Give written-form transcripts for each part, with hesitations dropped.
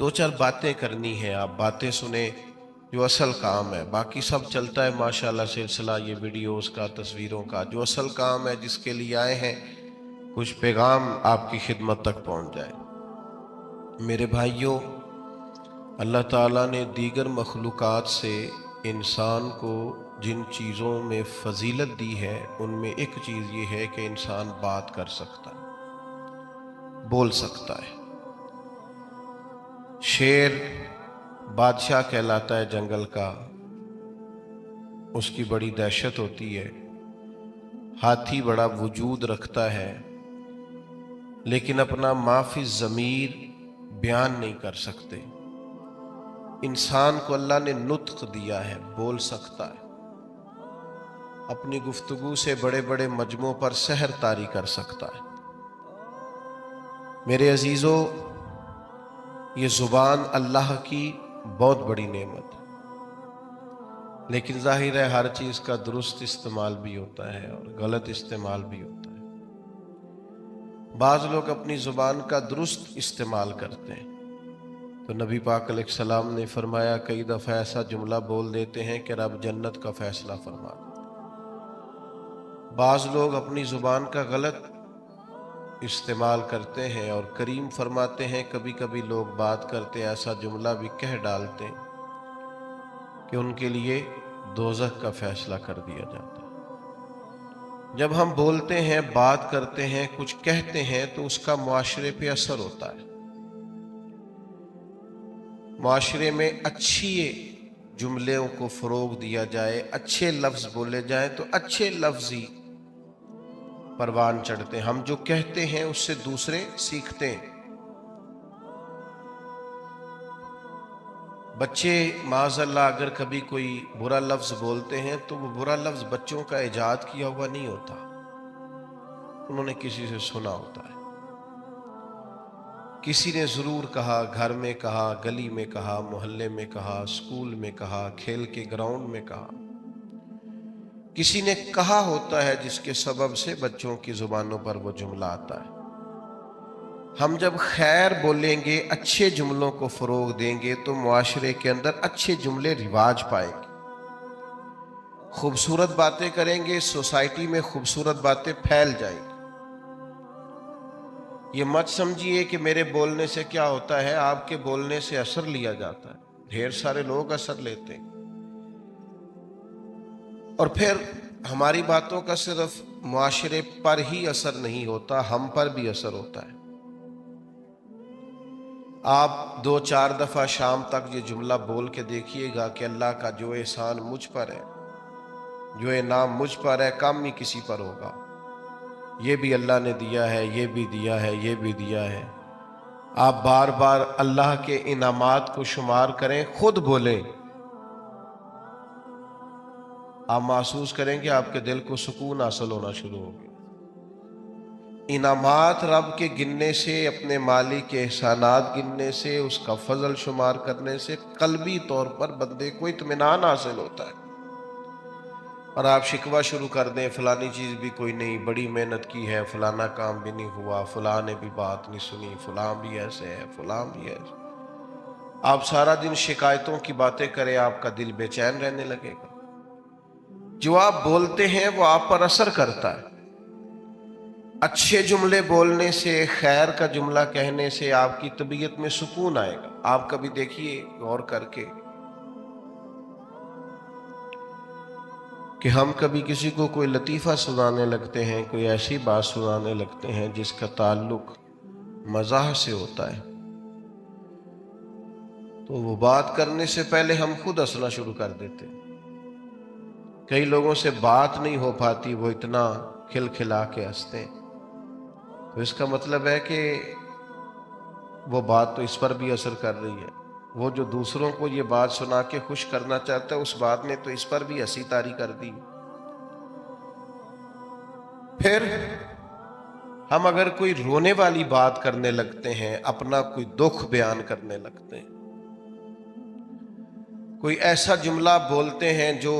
दो चार बातें करनी है, आप बातें सुने जो असल काम है। बाकी सब चलता है माशाल्लाह सिलसिला ये वीडियोस का, तस्वीरों का। जो असल काम है, जिसके लिए आए हैं, कुछ पैगाम आपकी खिदमत तक पहुंच जाए। मेरे भाइयों, अल्लाह ताला ने दीगर मखलूक़ात से इंसान को जिन चीज़ों में फजीलत दी है, उनमें एक चीज़ ये है कि इंसान बात कर सकता है, बोल सकता है। शेर बादशाह कहलाता है जंगल का, उसकी बड़ी दहशत होती है। हाथी बड़ा वजूद रखता है, लेकिन अपना माफी ज़मीर बयान नहीं कर सकते। इंसान को अल्लाह ने नुत्क दिया है, बोल सकता है। अपनी गुफ्तगू से बड़े बड़े मजमों पर सहर तारी कर सकता है। मेरे अजीज़ों, ये ज़ुबान अल्लाह की बहुत बड़ी नेमत है, लेकिन जाहिर है हर चीज़ का दुरुस्त इस्तेमाल भी होता है और गलत इस्तेमाल भी होता है। बाज़ लोग अपनी ज़ुबान का दुरुस्त इस्तेमाल करते हैं, तो नबी पाक अलैहिस्सलाम ने फरमाया, कई दफ़ा ऐसा जुमला बोल देते हैं कि रब जन्नत का फैसला फरमा देता। बाज़ लोग अपनी ज़ुबान का गलत इस्तेमाल करते हैं और करीम फरमाते हैं, कभी कभी लोग बात करते ऐसा जुमला भी कह डालते हैं कि उनके लिए दोज़ख का फैसला कर दिया जाता है। जब हम बोलते हैं, बात करते हैं, कुछ कहते हैं, तो उसका मुआशरे पे असर होता है। मुआशरे में अच्छी जुमलों को फ़रोग दिया जाए, अच्छे लफ्ज़ बोले जाए, तो अच्छे लफ्ज़ ही परवान चढ़ते हैं। हम जो कहते हैं उससे दूसरे सीखते हैं। बच्चे माज़अल्लाह अगर कभी कोई बुरा लफ्ज़ बोलते हैं, तो वो बुरा लफ्ज़ बच्चों का ईजाद किया हुआ नहीं होता, उन्होंने किसी से सुना होता है। किसी ने ज़रूर कहा, घर में कहा, गली में कहा, मोहल्ले में कहा, स्कूल में कहा, खेल के ग्राउंड में कहा। किसी ने कहा होता है, जिसके सबब से बच्चों की ज़ुबानों पर वो जुमला आता है। हम जब खैर बोलेंगे, अच्छे जुमलों को फ़रोग देंगे, तो मुआशरे के अंदर अच्छे जुमले रिवाज पाएंगे। खूबसूरत बातें करेंगे, सोसाइटी में खूबसूरत बातें फैल जाएंगी। ये मत समझिए कि मेरे बोलने से क्या होता है, आपके बोलने से असर लिया जाता है। ढेर सारे लोग असर लेते हैं, और फिर हमारी बातों का सिर्फ मुआशरे पर ही असर नहीं होता, हम पर भी असर होता है। आप 2-4 दफ़ा शाम तक ये जुमला बोल के देखिएगा कि अल्लाह का जो एहसान मुझ पर है, जो इनाम मुझ पर है, कम ही किसी पर होगा। ये भी अल्लाह ने दिया है, ये भी दिया है, ये भी दिया है। आप बार बार अल्लाह के इनामात को शुमार करें, खुद बोलें, आप महसूस करेंगे आपके दिल को सुकून हासिल होना शुरू हो गया। इनामात रब के गिनने से, अपने मालिक के एहसानात गिनने से, उसका फजल शुमार करने से कल्बी तौर पर बंदे को इत्मीनान हासिल होता है। और आप शिकवा शुरू कर दें, फलानी चीज़ भी कोई नहीं, बड़ी मेहनत की है, फलाना काम भी नहीं हुआ, फलां ने भी बात नहीं सुनी, फलां भी ऐसे है, फलां भी ऐसे। आप सारा दिन शिकायतों की बातें करें, आपका दिल बेचैन रहने लगेगा। जो आप बोलते हैं वो आप पर असर करता है। अच्छे जुमले बोलने से, खैर का जुमला कहने से आपकी तबीयत में सुकून आएगा। आप कभी देखिए गौर करके कि हम कभी किसी को कोई लतीफ़ा सुनाने लगते हैं, कोई ऐसी बात सुनाने लगते हैं जिसका ताल्लुक मज़ाह से होता है, तो वो बात करने से पहले हम खुद हंसना शुरू कर देते हैं। कई लोगों से बात नहीं हो पाती, वो इतना खिलखिला के हंसते हैं, तो इसका मतलब है कि वो बात तो इस पर भी असर कर रही है। वो जो दूसरों को ये बात सुना के खुश करना चाहता है, उस बात ने तो इस पर भी हंसी तारी कर दी। फिर हम अगर कोई रोने वाली बात करने लगते हैं, अपना कोई दुख बयान करने लगते हैं, कोई ऐसा जुमला बोलते हैं जो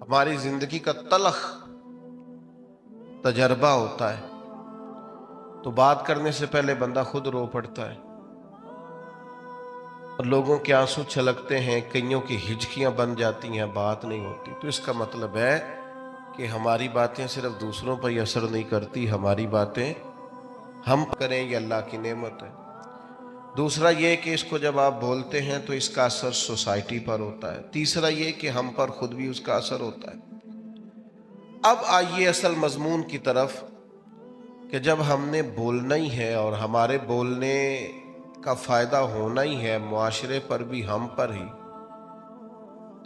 हमारी जिंदगी का तलख तजर्बा होता है, तो बात करने से पहले बंदा खुद रो पड़ता है। और लोगों के आंसू छलकते हैं, कईयों की हिचकियां बन जाती हैं, बात नहीं होती, तो इसका मतलब है कि हमारी बातें सिर्फ दूसरों पर ही असर नहीं करती, हमारी बातें हम करें ये अल्लाह की नेमत है। दूसरा ये कि इसको जब आप बोलते हैं तो इसका असर सोसाइटी पर होता है। तीसरा ये कि हम पर खुद भी उसका असर होता है। अब आइए असल मजमून की तरफ कि जब हमने बोलना ही है और हमारे बोलने का फायदा होना ही है मुआशरे पर भी, हम पर ही,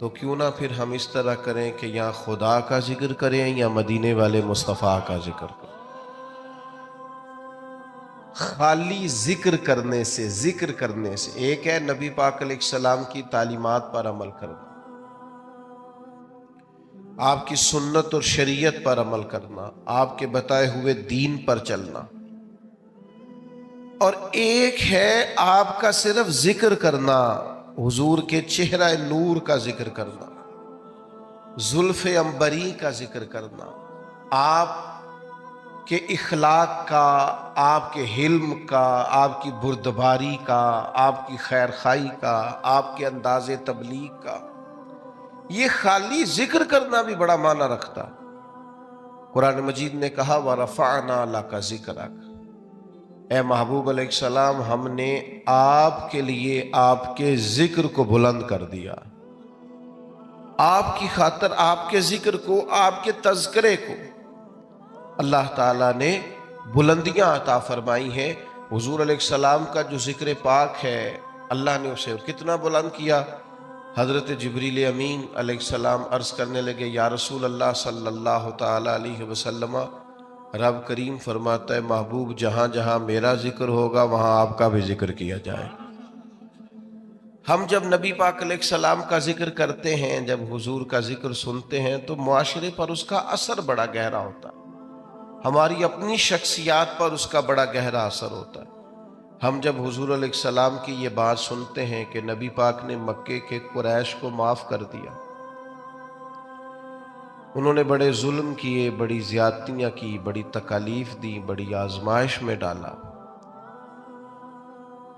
तो क्यों ना फिर हम इस तरह करें कि या खुदा का जिक्र करें या मदीने वाले मुस्तफ़ा का जिक्र करें। खाली जिक्र करने से एक है नबी पाक अलैहिस्सलाम की तालीमात पर अमल करना, आपकी सुन्नत और शरीयत पर अमल करना, आपके बताए हुए दीन पर चलना, और एक है आपका सिर्फ जिक्र करना, हुजूर के चेहरा नूर का जिक्र करना, जुल्फ़े अंबरी का जिक्र करना, आप के इखलाक का, आपके हिल्म का, आपकी बुर्दबारी का, आपकी खैर खाई का, आपके अंदाज़े तबलीग का। ये खाली जिक्र करना भी बड़ा माना रखता। कुरान मजीद ने कहा व रफ़अना लका ज़िक्रक, ए महबूब अलैहिस्सलाम हमने आपके लिए आपके जिक्र को बुलंद कर दिया, आपकी खातर आपके जिक्र को, आपके तज़किरे को अल्लाह ताला ने बुलंदियां अता फरमाई हैं। हुजूर अलैहिस्सलाम का जो जिक्र पाक है अल्लाह ने उसे कितना बुलंद किया। हज़रत जिब्रील अमीन अलैहिस्सलाम अर्ज़ करने लगे, या रसूल अल्लाह सल्लल्लाहु ताला अलैहि वसल्लम, रब करीम फरमाता है महबूब जहाँ जहाँ मेरा जिक्र होगा वहाँ आपका भी जिक्र किया जाए। हम जब नबी पाक अलैहिस्सलाम का जिक्र करते हैं, जब हुजूर का जिक्र सुनते हैं, तो मुआशरे पर उसका असर बड़ा गहरा होता है, हमारी अपनी शख्सियात पर उसका बड़ा गहरा असर होता है। हम जब हुजूर अलैहिस्सलाम की ये बात सुनते हैं कि नबी पाक ने मक्के के कुरैश को माफ कर दिया, उन्होंने बड़े जुल्म किए, बड़ी ज्यादतियां की, बड़ी तकालीफ दी, बड़ी आजमाइश में डाला,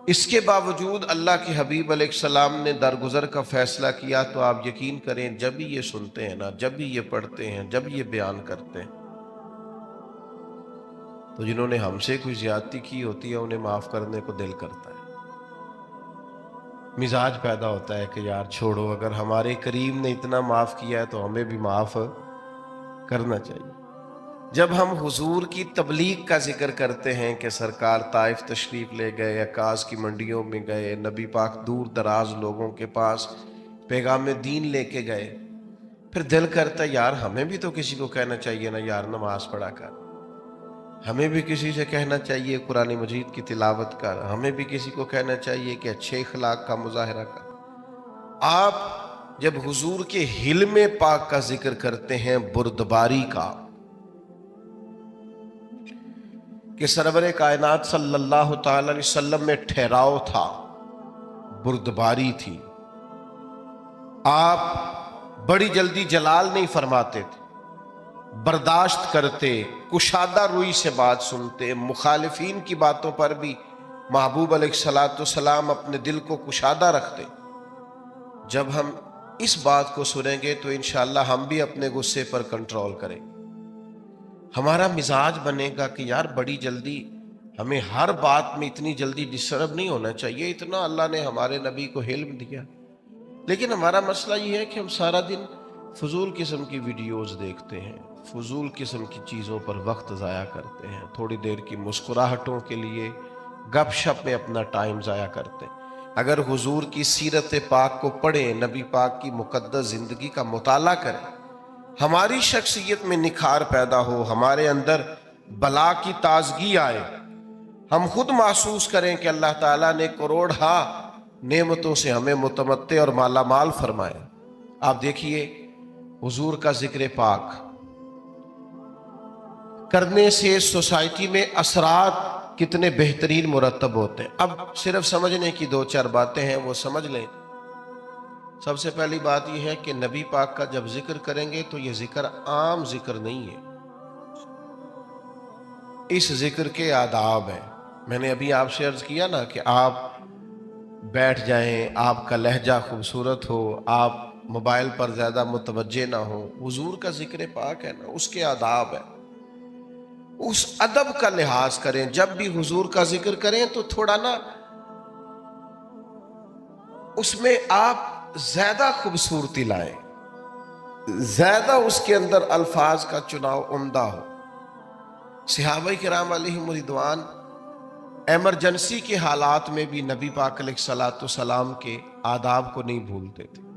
इसके बावजूद अल्लाह के हबीब अलैहिस्सलाम ने दरगुजर का फैसला किया, तो आप यकीन करें जब भी ये सुनते हैं ना, जब भी ये पढ़ते हैं, जब ये बयान करते हैं, तो जिन्होंने हमसे कोई ज्यादती की होती है उन्हें माफ करने को दिल करता है, मिजाज पैदा होता है कि यार छोड़ो, अगर हमारे करीम ने इतना माफ किया है तो हमें भी माफ करना चाहिए। जब हम हुजूर की तबलीग का जिक्र करते हैं कि सरकार ताइफ तशरीफ ले गए, अक्कास की मंडियों में गए, नबी पाक दूर दराज लोगों के पास पैगाम दीन लेके गए, फिर दिल करता है यार हमें भी तो किसी को कहना चाहिए ना यार नमाज पढ़ा कर, हमें भी किसी से कहना चाहिए कुरान मजीद की तिलावत कर, हमें भी किसी को कहना चाहिए कि अच्छे अखलाक का मुजाहरा कर। आप जब हुजूर के हिल्म पाक का जिक्र करते हैं, बुर्दबारी का, कि सरवरे कायनात सल्लल्लाहु ताला अलैहि वसल्लम में ठहराव था, बुर्दबारी थी, आप बड़ी जल्दी जलाल नहीं फरमाते थे, बर्दाश्त करते, कुशादा रुई से बात सुनते, मुखालिफीन की बातों पर भी महबूब अलैहिस्सलातु सलाम अपने दिल को कुशादा रखते। जब हम इस बात को सुनेंगे तो इंशाअल्लाह हम भी अपने गुस्से पर कंट्रोल करेंगे, हमारा मिजाज बनेगा कि यार बड़ी जल्दी, हमें हर बात में इतनी जल्दी डिस्टर्ब नहीं होना चाहिए, इतना अल्लाह ने हमारे नबी को हिल्म दिया। लेकिन हमारा मसला ये है कि हम सारा दिन फजूल किस्म की वीडियोस देखते हैं, फजूल किस्म की चीज़ों पर वक्त ज़ाया करते हैं, थोड़ी देर की मुस्कुराहटों के लिए गपशप में अपना टाइम ज़ाया करते हैं। अगर हुजूर की सीरत पाक को पढ़ें, नबी पाक की मुकद्दस ज़िंदगी का मुताला करें, हमारी शख्सियत में निखार पैदा हो, हमारे अंदर बला की ताजगी आए, हम खुद महसूस करें कि अल्लाह ताला ने करोड़ा नेमतों से हमें मुतमत्ते और माला माल फरमाया। आप देखिए हुजूर का जिक्र पाक करने से सोसाइटी में असरात कितने बेहतरीन मुरतब होते हैं। अब सिर्फ समझने की दो चार बातें हैं, वो समझ लें। सबसे पहली बात यह है कि नबी पाक का जब जिक्र करेंगे तो यह जिक्र आम जिक्र नहीं है, इस जिक्र के आदाब हैं। मैंने अभी आपसे अर्ज किया ना कि आप बैठ जाएं, आपका लहजा खूबसूरत हो, आप मोबाइल पर ज़्यादा मुतवज्जे ना हो। हुजूर का जिक्र पाक है ना, उसके आदाब है, उस अदब का लिहाज करें। जब भी हुजूर का जिक्र करें तो थोड़ा ना उसमें आप ज्यादा खूबसूरती लाएं, ज्यादा उसके अंदर अल्फाज का चुनाव उम्दा हो। सहाबा किराम अलैहिम रिदवान एमरजेंसी के हालात में भी नबी पाक अलैहिस्सलातु सलाम के आदाब को नहीं भूलते थे।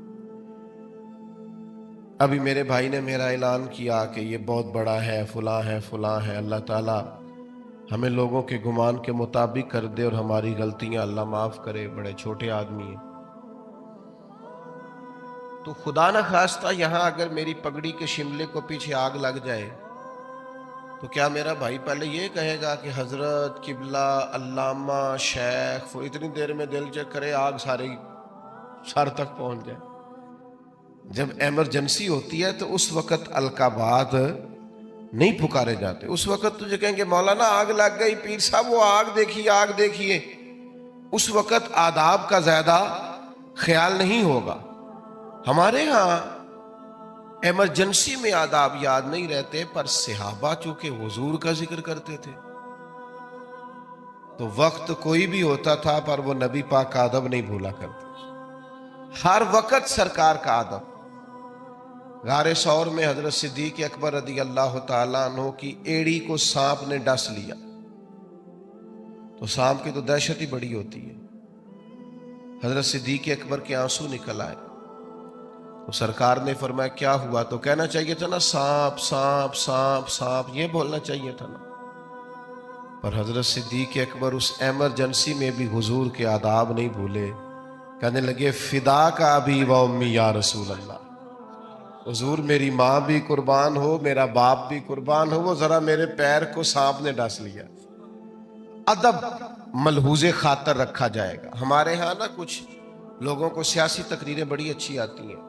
अभी मेरे भाई ने मेरा ऐलान किया कि ये बहुत बड़ा है, फुला है, फुला है। अल्लाह ताला हमें लोगों के गुमान के मुताबिक कर दे और हमारी गलतियां अल्लाह माफ करे, बड़े छोटे आदमी हैं। तो खुदा न खास्ता यहां अगर मेरी पगड़ी के शिमले को पीछे आग लग जाए तो क्या मेरा भाई पहले ये कहेगा कि हजरत, किबला, अल्लामा, शेख, वो इतनी देर में दिल चेक करे आग सारे सर तक पहुंच जाए? जब इमरजेंसी होती है तो उस वक्त अलकाबाद नहीं पुकारे जाते। उस वक्त तुझे कहेंगे मौलाना आग लग गई, पीर साहब वो आग देखिए, आग देखिए। उस वक्त आदाब का ज्यादा ख्याल नहीं होगा। हमारे यहाँ इमरजेंसी में आदाब याद नहीं रहते, पर सहाबा चूंकि हुजूर का जिक्र करते थे तो वक्त कोई भी होता था पर वो नबी पाक का अदब नहीं भूला करते। हर वक्त सरकार का अदब। गारे सौर में हजरत सिद्दीक अकबर रदी अल्लाह तआला अन्हु की एड़ी को सांप ने डस लिया, तो सांप की तो दहशत ही बड़ी होती है। हजरत सिद्दीक अकबर के आंसू निकल आए तो सरकार ने फरमाया क्या हुआ? तो कहना चाहिए था ना सांप सांप सांप सांप, ये बोलना चाहिए था ना। पर हजरत सिद्दीक अकबर उस एमरजेंसी में भी हुजूर के आदाब नहीं भूले। कहने लगे फिदा का अभी व उम्मी या रसूल अल्लाह, हुजूर मेरी माँ भी कुर्बान हो, मेरा बाप भी कुर्बान हो, वो जरा मेरे पैर को सांप ने डस लिया। अदब मलहूजे खातर रखा जाएगा। हमारे यहाँ ना कुछ लोगों को सियासी तकरीरें बड़ी अच्छी आती हैं,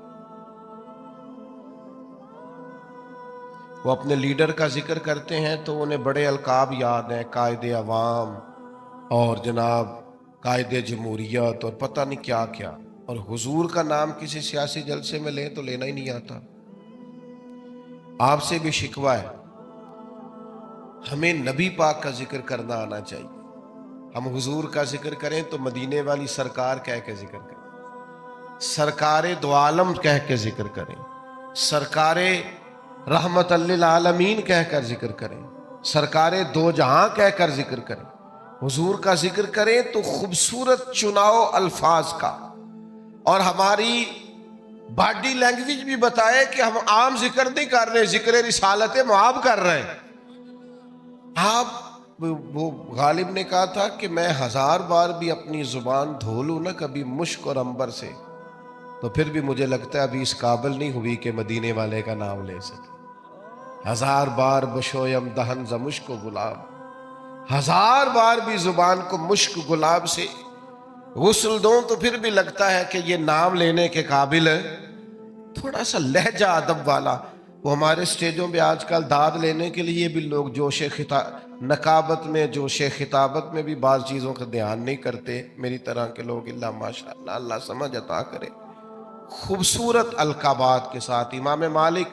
वो अपने लीडर का जिक्र करते हैं तो उन्हें बड़े अलकाब याद हैं, कायदे अवाम और जनाब कायदे जमहूरियत और पता नहीं क्या क्या। और हुजूर का नाम किसी सियासी जलसे में लें तो लेना ही नहीं आता। आपसे भी शिकवा है, हमें नबी पाक का जिक्र करना आना चाहिए। हम हुजूर का जिक्र करें तो मदीने वाली सरकार कह के जिक्र करें, सरकारे दो आलम कह के जिक्र करें, सरकारे रहमत लिल आलमीन कहकर जिक्र करें, सरकारे दो जहां कहकर जिक्र करें। हुजूर का जिक्र करें तो खूबसूरत चुनाव अल्फाज का, और हमारी बॉडी लैंग्वेज भी बताए कि हम आम जिक्र नहीं कर रहे, जिक्र रिसालत मुआब कर रहे हैं। आप वो गालिब ने कहा था कि मैं 1000 बार भी अपनी जुबान धो लूं ना कभी मुश्क और अंबर से, तो फिर भी मुझे लगता है अभी इस काबिल नहीं हुई कि मदीने वाले का नाम ले सके। 1000 बार बशोयम दहन ज मुश्क गुलाब, 1000 बार भी जुबान को मुश्क गुलाब से गुस्ल दूं तो फिर भी लगता है कि ये नाम लेने के काबिल है। थोड़ा सा लहजा अदब वाला। वो हमारे स्टेजों पे आजकल दाद लेने के लिए भी लोग जोशे नकाबत में, जोशे खिताबत में भी बाज़ चीज़ों का ध्यान नहीं करते। मेरी तरह के लोग इल्ला माशाअल्लाह, अल्लाह समझ अता करे। खूबसूरत अलकाबात के साथ इमाम मालिक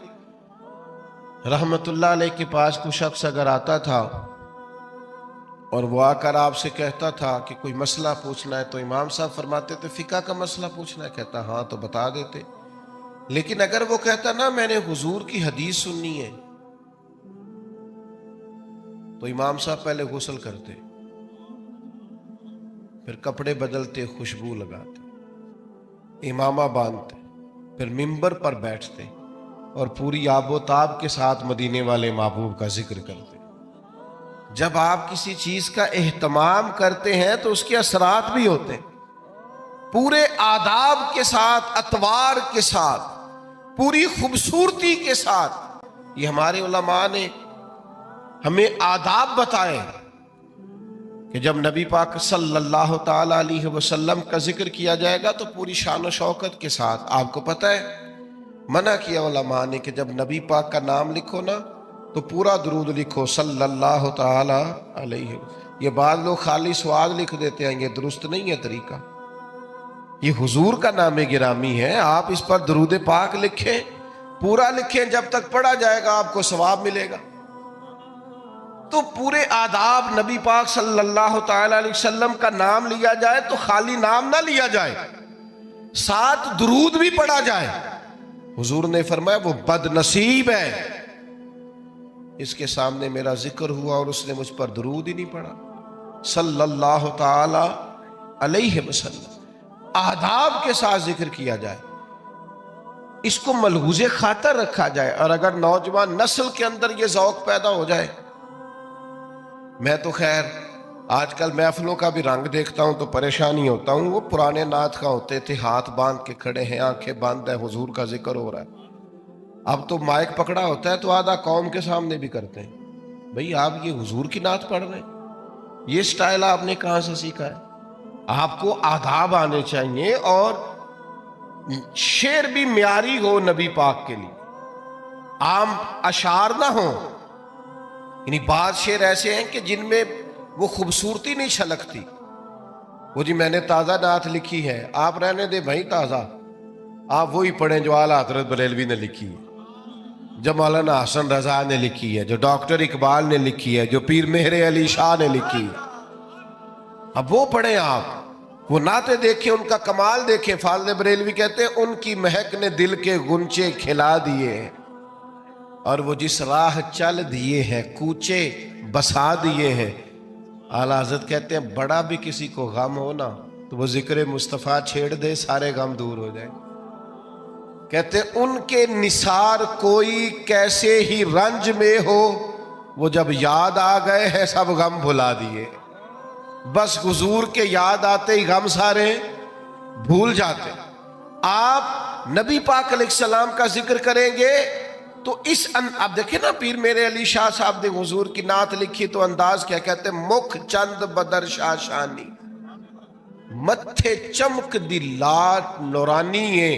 रहमतुल्लाह अलैह के पास कोई शख्स अगर आता था और वो आकर आपसे कहता था कि कोई मसला पूछना है, तो इमाम साहब फरमाते थे फिका का मसला पूछना है? कहता हाँ, तो बता देते। लेकिन अगर वो कहता ना मैंने हुजूर की हदीस सुननी है, तो इमाम साहब पहले गुस्ल करते, फिर कपड़े बदलते, खुशबू लगाते, इमामा बांधते, फिर मिंबर पर बैठते और पूरी आबोताब के साथ मदीने वाले महबूब का जिक्र करते। जब आप किसी चीज का एहतमाम करते हैं तो उसके असरात भी होते हैं। पूरे आदाब के साथ, अतवार के साथ, पूरी खूबसूरती के साथ ये हमारे उलमा ने हमें आदाब बताए कि जब नबी पाक सल्लल्लाहु ताला अलैहि वसल्लम का जिक्र किया जाएगा तो पूरी शान व शौकत के साथ। आपको पता है मना किया उलमा ने कि जब नबी पाक का नाम लिखो ना तो पूरा दुरूद लिखो सल्लल्लाहु ताला अलैहि। ये बाद लोग खाली स्वाद लिख देते हैं, ये दुरुस्त नहीं है तरीका। ये हुजूर का नाम गिरामी है, आप इस पर दरूद पाक लिखें, पूरा लिखें, जब तक पढ़ा जाएगा आपको सवाब मिलेगा। तो पूरे आदाब नबी पाक सल्लल्लाहु ताला अलैहि वसल्लम का नाम लिया जाए तो खाली नाम ना लिया जाए, साथ दरूद भी पढ़ा जाए। हुजूर ने फरमाया वो बदनसीब है, इसके सामने मेरा जिक्र हुआ और उसने मुझ पर दरूद ही नहीं पढ़ा सल्लल्लाहु ताला अलैहि वसल्लम। आदाब के साथ जिक्र किया जाए, इसको मलहूज़े खातर रखा जाए। और अगर नौजवान नस्ल के अंदर यह ज़ौक़ पैदा हो जाए, मैं तो खैर आजकल महफिलों का भी रंग देखता हूं तो परेशानी होता हूं। वो पुराने नात का होते थे, हाथ बांध के खड़े हैं, आंखें बंद है, हुजूर का जिक्र हो रहा है। अब तो माइक पकड़ा होता है तो आधा कौम के सामने भी करते हैं। भाई आप ये हुजूर की नात पढ़ रहे हैं, ये स्टाइल आपने कहां से सीखा है? आपको आदाब आने चाहिए और शेर भी म्यारी हो नबी पाक के लिए, आम अशार ना हो। यानी बाद शेर ऐसे हैं कि जिनमें वो खूबसूरती नहीं छलकती। वो जी मैंने ताज़ा नात लिखी है, आप रहने दे भाई ताज़ा, आप वही पढ़ें जो आला हज़रत बरेलवी ने लिखी है, जो मौलाना हसन रजा ने लिखी है, जो डॉक्टर इकबाल ने लिखी है, जो पीर मेहर अली शाह ने लिखी है। अब वो पढ़ें आप, वो नाते देखें, उनका कमाल देखें। फाज़िल बरेलवी कहते हैं उनकी महक ने दिल के गुंचे खिला दिए और वो जिस राह चल दिए हैं कूचे बसा दिए हैं। आला हज़रत कहते हैं बड़ा भी किसी को गम हो ना तो वो जिक्र मुस्तफ़ा छेड़ दे, सारे गम दूर हो जाए। कहते हैं उनके निसार कोई कैसे ही रंज में हो, वो जब याद आ गए हैं सब गम भुला दिए। बस हुजूर के याद आते ही गम सारे भूल जाते। आप नबी पाक अलैहिस्सलाम का जिक्र करेंगे तो आप देखें ना, पीर मेरे अली शाह साहब ने हुजूर की नात लिखी तो अंदाज क्या कहते हैं, मुख चंद बदर शाशानी, मत्थे चमक दी लाट नौरानी है,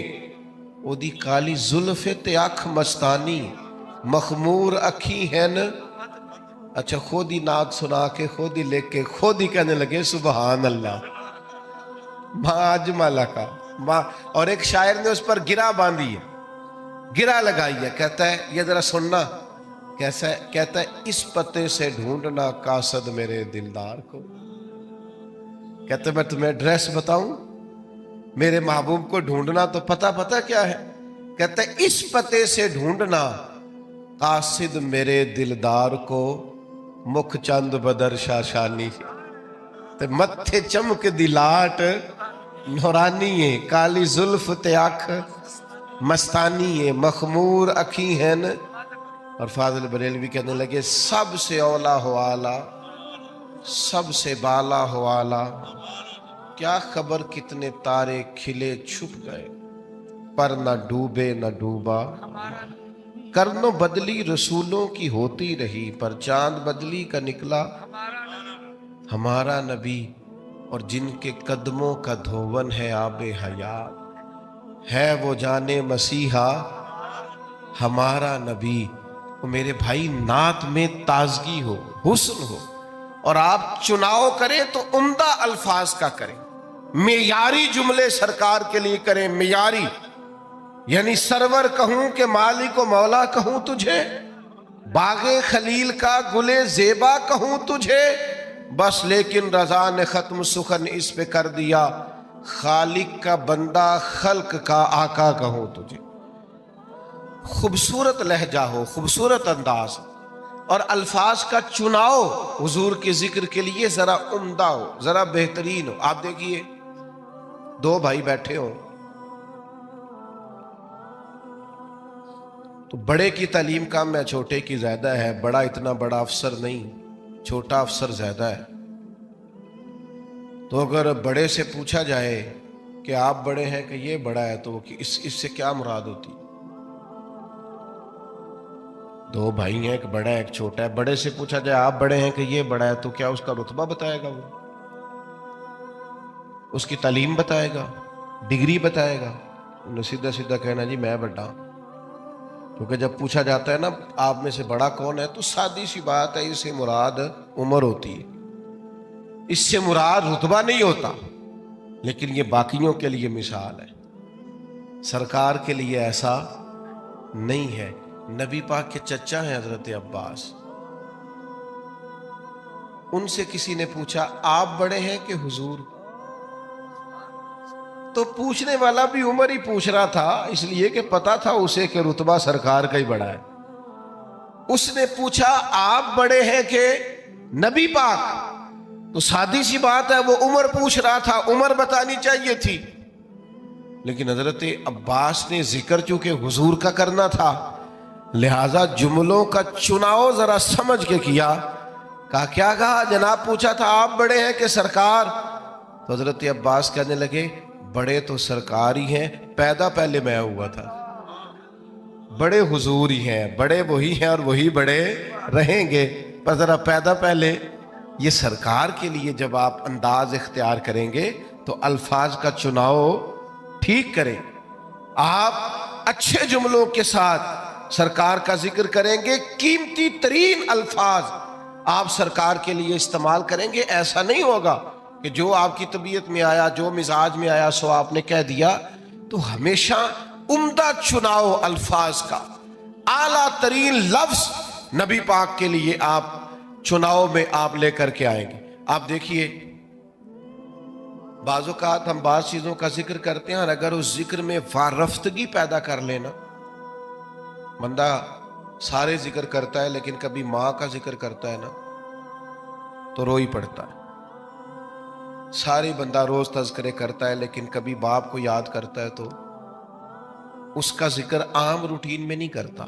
ओदी काली जुल्फे ते अख मस्तानी, मखमूर अखी है न। अच्छा, खुद ही नात सुना के, खुद ही लिख के, खुद ही कहने लगे सुबहान अल्लाह माँ अजमला का माँ। और एक शायर ने उस पर गिरा बांधी है, गिरा लगाई है, कहता है ये जरा सुनना कैसा है। कहता है इस पते से ढूंढना कासद मेरे दिलदार को। कहते मैं तुम्हें एड्रेस बताऊं, मेरे महबूब को ढूंढना तो पता क्या है। कहता है इस पते से ढूंढना कासिद मेरे दिलदार को, मुख चंद बदर शाशानी, ते मत्थे चमक दिलाट नौरानी है, काली जुल्फ ते अख मस्तानी है, मखमूर अखी है न। और फाज़िल बरेलवी कहने लगे सबसे औला हो आला, सबसे बाला हो आला, क्या खबर कितने तारे खिले छुप गए, पर न डूबे न डूबा। करनो बदली रसूलों की होती रही, पर चांद बदली का निकला हमारा नबी। और जिनके कदमों का धोवन है आबे हयात, है वो जाने मसीहा हमारा नबी। तो मेरे भाई नात में ताजगी हो, हुस्न हो, और आप चुनाव करें तो उम्दा अल्फाज का करें, मेयारी जुमले सरकार के लिए करें, मेयारी। यानी सरवर कहूं कि मालिक व मौला कहूं तुझे, बागे खलील का गुले जेबा कहूं तुझे, बस लेकिन रजा ने खत्म सुखन इस पे कर दिया, खालिक का बंदा खल्क का आका कहूं तुझे। खूबसूरत लहजा हो, खूबसूरत अंदाज और अल्फाज का चुनाव हुजूर के जिक्र के लिए जरा उम्दा हो, जरा बेहतरीन हो। आप देखिए दो भाई बैठे हो तो बड़े की तालीम कम है, छोटे की ज्यादा है। बड़ा इतना बड़ा अफसर नहीं, छोटा अफसर ज्यादा है। तो अगर बड़े से पूछा जाए कि आप बड़े हैं कि ये बड़ा है, तो इससे क्या मुराद होती? दो भाई हैं, एक बड़ा है एक छोटा है। बड़े से पूछा जाए आप बड़े हैं कि ये बड़ा है, तो क्या उसका रुतबा बताएगा, वो उसकी तालीम बताएगा, डिग्री बताएगा? उन्हें सीधा सीधा कहना जी मैं बड़ा। क्योंकि जब पूछा जाता है ना आप में से बड़ा कौन है, तो सादी सी बात है, इससे मुराद उम्र होती है, इससे मुराद रुतबा नहीं होता। लेकिन ये बाकियों के लिए मिसाल है, सरकार के लिए ऐसा नहीं है। नबी पाक के चचा हैं हजरत अब्बास, उनसे किसी ने पूछा आप बड़े हैं कि हुजूर? तो पूछने वाला भी उम्र ही पूछ रहा था, इसलिए कि पता था उसे कि रुतबा सरकार का ही बड़ा है। उसने पूछा आप बड़े हैं कि नबी पाक? तो सादी सी बात है, वो उम्र पूछ रहा था, उम्र बतानी चाहिए थी। लेकिन हजरत अब्बास ने जिक्र चूंकि हुजूर का करना था, लिहाजा जुमलों का चुनाव जरा समझ के किया। कहा क्या कहा? जनाब पूछा था आप बड़े हैं कि सरकार? तो हजरत अब्बास कहने लगे बड़े तो सरकार ही हैं, पैदा पहले मैं हुआ था। बड़े हुजूर ही हैं, बड़े वही हैं और वही बड़े रहेंगे, पर जरा पैदा पहले। ये सरकार के लिए जब आप अंदाज इख्तियार करेंगे तो अल्फाज का चुनाव ठीक करें। आप अच्छे जुमलों के साथ सरकार का जिक्र करेंगे, कीमती तरीन अल्फाज आप सरकार के लिए इस्तेमाल करेंगे। ऐसा नहीं होगा कि जो आपकी तबीयत में आया, जो मिजाज में आया सो आपने कह दिया। तो हमेशा उम्दा चुनाव अल्फाज का, आला तरीन लफ्ज नबी पाक के लिए आप चुनाव में आप लेकर के आएंगे। आप देखिए बाज़-औक़ात हम बाज़ चीज़ों का जिक्र करते हैं और अगर उस जिक्र में वारफ्तगी पैदा कर लेना, बंदा सारे जिक्र करता है लेकिन कभी माँ का जिक्र करता है ना तो रो ही पड़ता है। सारी बंदा रोज तज़किरे करता है लेकिन कभी बाप को याद करता है तो उसका जिक्र आम रूटीन में नहीं करता,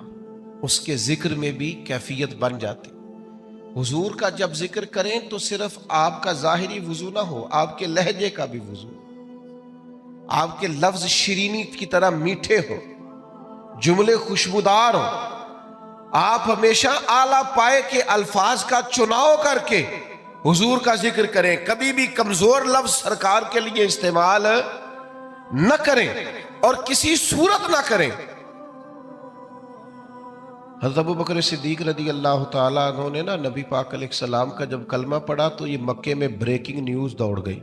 उसके जिक्र में भी कैफियत बन जाती। हुजूर का जब जिक्र करें तो सिर्फ आपका ज़ाहिरी वुजू ना हो, आपके लहजे का भी वुजू, आपके लफ्ज शिरीनी की तरह मीठे हो, जुमले खुशबूदार हो। आप हमेशा आला पाए के अल्फाज का चुनाव करके हुजूर का जिक्र करें। कभी भी कमजोर लफ्ज सरकार के लिए इस्तेमाल न करें और किसी सूरत ना करें। हज़रत अबू बकर सिद्दीक रदी अल्लाह ताला अन्हु ने ना नबी पाक अलैहिस्सलाम का जब कलमा पढ़ा तो ये मक्के में ब्रेकिंग न्यूज दौड़ गई।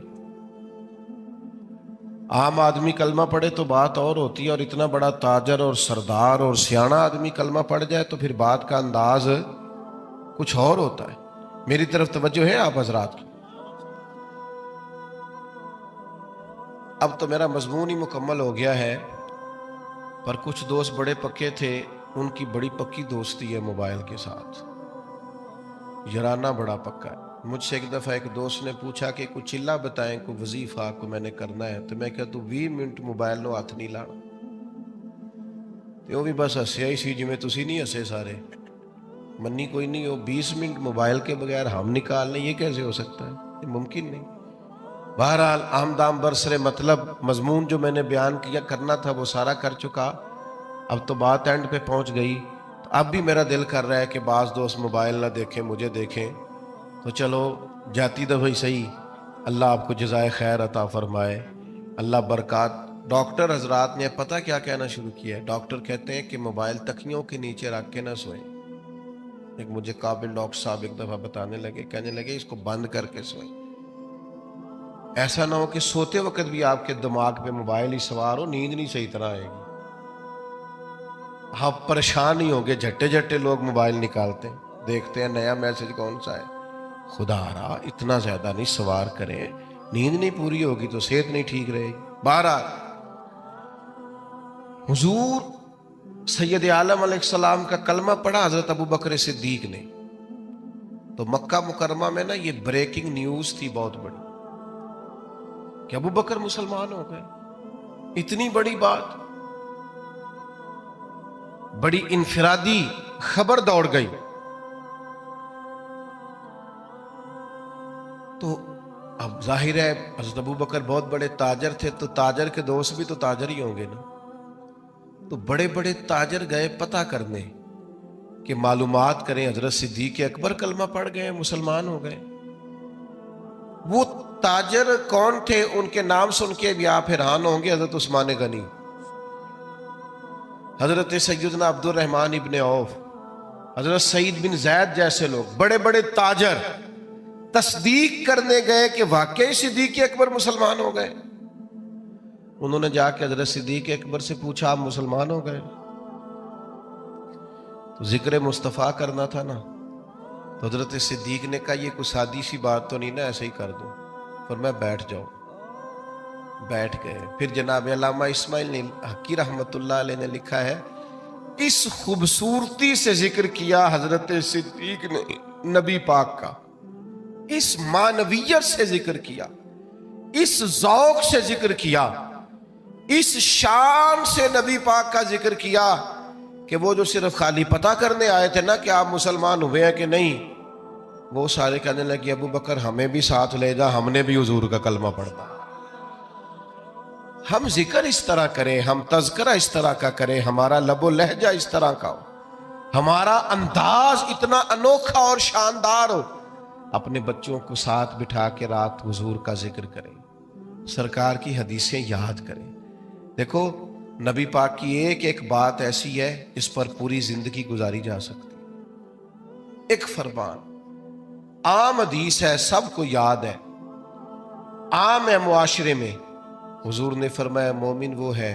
आम आदमी कलमा पढ़े तो बात और होती है, और इतना बड़ा ताजर और सरदार और सियाना आदमी कलमा पढ़ जाए तो फिर बात का अंदाज कुछ और होता है। मेरी तरफ तवज्जो है आप हजरात की? अब तो मेरा मजमून ही मुकम्मल हो गया है, पर कुछ दोस्त बड़े पक्के थे, उनकी बड़ी पक्की दोस्ती है मोबाइल के साथ, याराना बड़ा पक्का है। मुझसे एक दफ़ा एक दोस्त ने पूछा कि कुछ चिल्ला बताएं, कोई वजीफा को मैंने करना है, तो मैं क्या तू 20 मिनट मोबाइल नो हथ नहीं लाना। तो भी बस हसिया ही सी जिमें तुसी नहीं हसे सारे, मन्नी कोई नहीं हो। 20 मिनट मोबाइल के बगैर हम निकाल लें, ये कैसे हो सकता है? ये मुमकिन नहीं। बहरहाल आमदाम बरसरे मतलब मजमून जो मैंने बयान किया करना था वो सारा कर चुका। अब तो बात एंड पे पहुंच गई। तो अब भी मेरा दिल कर रहा है कि बाज़ दोस्त मोबाइल ना देखें, मुझे देखें। तो चलो जाती दफ़ा ही सही, अल्लाह आपको जज़ाए खैर अता फरमाए, अल्लाह बरक़ात। डॉक्टर हजरात ने पता क्या कहना शुरू किया है? डॉक्टर कहते हैं कि मोबाइल तकियों के नीचे रख के ना सोएं। एक मुझे काबिल डॉक्टर साहब एक दफ़ा बताने लगे, कहने लगे इसको बंद करके सोएं। ऐसा ना हो कि सोते वक्त भी आपके दिमाग पे मोबाइल ही सवार हो, नींद नहीं सही तरह आएगी, आप परेशान ही होंगे। झट्टे झट्टे लोग मोबाइल निकालते हैं, देखते हैं नया मैसेज कौन सा है। खुदा रहा इतना ज्यादा नहीं सवार करें, नींद नहीं पूरी होगी तो सेहत नहीं ठीक रहेगी। बहरहाल हुजूर सैयद आलम अलैहिस्सलाम का कलमा पढ़ा हजरत अबू बकर सिद्दीक ने, तो मक्का मुकरमा में ना ये ब्रेकिंग न्यूज थी बहुत बड़ी कि अबू बकर मुसलमान हो गए। इतनी बड़ी बात, बड़ी इनफिरादी खबर दौड़ गई। तो अब जाहिर है हज़रत अबू बकर बहुत बड़े ताजर थे, तो ताजर के दोस्त भी तो ताजर ही होंगे ना। तो बड़े बड़े ताजर गए पता करने कि मालूमात करें, हजरत सिद्दीक अकबर कलमा पढ़ गए, मुसलमान हो गए। वो ताजर कौन थे उनके नाम सुन के भी आप हैरान होंगे। हजरत उस्मान गनी, हजरत सैयदना अब्दुल रहमान इब्ने औफ, हजरत सईद बिन जैद जैसे लोग बड़े बड़े ताजर तस्दीक करने गए कि वाकई सिद्दीक अकबर मुसलमान हो गए। उन्होंने जाके हजरत सिद्दीक अकबर से पूछा, आप मुसलमान हो गए? तो जिक्र मुस्तफ़ा करना था ना। तो हजरत सिद्दीक ने कहा, ये कोई सादी सी बात तो नहीं ना, ऐसे ही कर दो। पर मैं बैठ जाऊं। बैठ गए। फिर जनाब अल्लामा इस्माइल हकी रहमतुल्लाह अलैह ने लिखा है, इस खूबसूरती से जिक्र किया हजरत सिद्दीक ने नबी पाक का, इस मानवियत से जिक्र किया, इस ज़ौक़ से जिक्र किया, इस शान से नबी पाक का जिक्र किया कि वो जो सिर्फ खाली पता करने आए थे ना कि आप मुसलमान हुए हैं कि नहीं, वो सारे कहने लगे, अबू बकर हमें भी साथ ले जा, हमने भी हुजूर का कलमा पढ़ना। हम जिक्र इस तरह करें, हम तज़किरा इस तरह का करें, हमारा लबो लहजा इस तरह का हो, हमारा अंदाज इतना अनोखा और शानदार हो। अपने बच्चों को साथ बिठा के रात हुजूर का जिक्र करें, सरकार की हदीसें याद करें। देखो, नबी पाक की एक एक बात ऐसी है, इस पर पूरी जिंदगी गुजारी जा सकती। एक फरमान आम हदीस है, सबको याद है, आम है मुआशरे में। हुजूर ने फरमाया, मोमिन वो है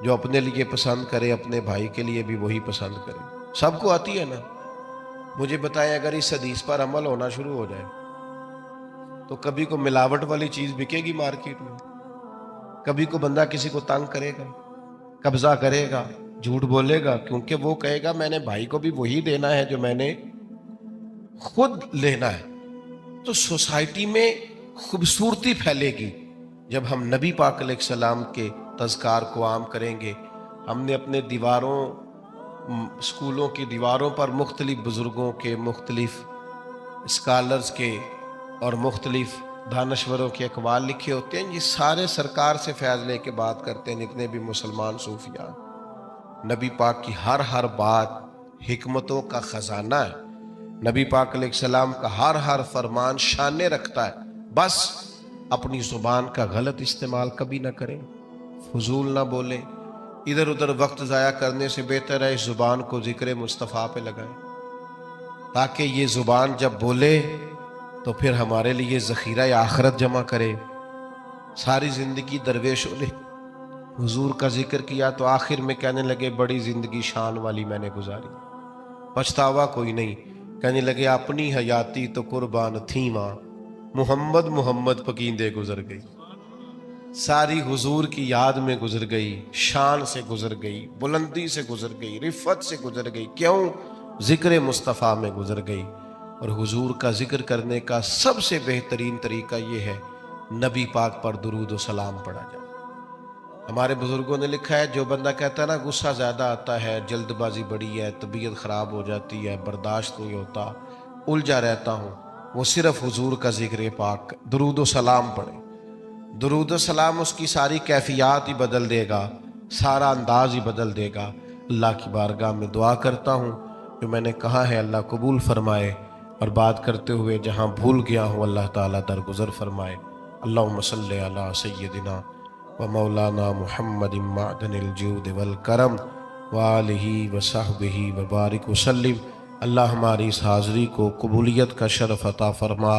जो अपने लिए पसंद करे, अपने भाई के लिए भी वही पसंद करे। सबको आती है ना। मुझे बताएं, अगर इस हदीस पर अमल होना शुरू हो जाए तो कभी को मिलावट वाली चीज बिकेगी मार्केट में, कभी को बंदा किसी को तंग करेगा, कब्जा करेगा, झूठ बोलेगा, क्योंकि वो कहेगा मैंने भाई को भी वही देना है जो मैंने खुद लेना है। तो सोसाइटी में खूबसूरती फैलेगी जब हम नबी पाक अलैहिस्सलाम के तज़कार को आम करेंगे। हमने अपने दीवारों, स्कूलों की दीवारों पर मुख्तलिफ बुजुर्गों के, मुख्तलिफ स्कॉलर्स के और मुख्तलिफ दानश्वरों के अक़वाल लिखे होते हैं। ये सारे सरकार से फैज़ लेके बात करते हैं, जितने भी मुसलमान सूफिया। नबी पाक की हर बात हिकमतों का ख़जाना है। नबी पाक अलैहिस्सलाम का हर फरमान शाने रखता है। बस अपनी ज़ुबान का गलत इस्तेमाल कभी ना करें, फजूल ना बोले, इधर उधर वक्त ज़ाया करने से बेहतर है इस ज़ुबान को ज़िक्र मुस्तफ़ा पे लगाएं, ताकि ये ज़ुबान जब बोले तो फिर हमारे लिए ज़ख़ीरा आखिरत जमा करे। सारी ज़िंदगी दरवेशों ने हुजूर का जिक्र किया तो आखिर में कहने लगे, बड़ी ज़िंदगी शान वाली मैंने गुजारी, पछतावा कोई नहीं। कहने लगे, अपनी हयाती तो कुर्बान थी माँ, मोहम्मद मोहम्मद पकींदे गुजर गई। सारी हुजूर की याद में गुजर गई, शान से गुजर गई, बुलंदी से गुजर गई, रिफ़त से गुजर गई। क्यों? ज़िक्र मुस्तफ़ा में गुजर गई। और हुजूर का जिक्र करने का सबसे बेहतरीन तरीका ये है, नबी पाक पर दुरूद व सलाम पढ़ा जाए। हमारे बुजुर्गों ने लिखा है, जो बंदा कहता है ना गुस्सा ज़्यादा आता है, जल्दबाजी बड़ी है, तबीयत ख़राब हो जाती है, बर्दाश्त नहीं होता, उलझा रहता हूँ, वो सिर्फ हुजूर का जिक्र पाक दुरूद व सलाम पढ़े। दुरूद व सलाम उसकी सारी कैफियत ही बदल देगा, सारा अंदाज ही बदल देगा। अल्लाह की बारगाह में दुआ करता हूँ, जो मैंने कहा है अल्लाह कबूल फरमाए, और बात करते हुए जहाँ भूल गया हूँ अल्लाह ताला दरगुजर फरमाए। अल्लाहुम्मा सल्ली अला सय्यदिना व मौलाना मुहम्मदिन मअदनिल जूद वल करम व आलिहि व सहबिहि व बारिक वसल्लिम। अल्लाह हमारी इस हाज़री को कबूलियत का शरफ़ अता फरमा।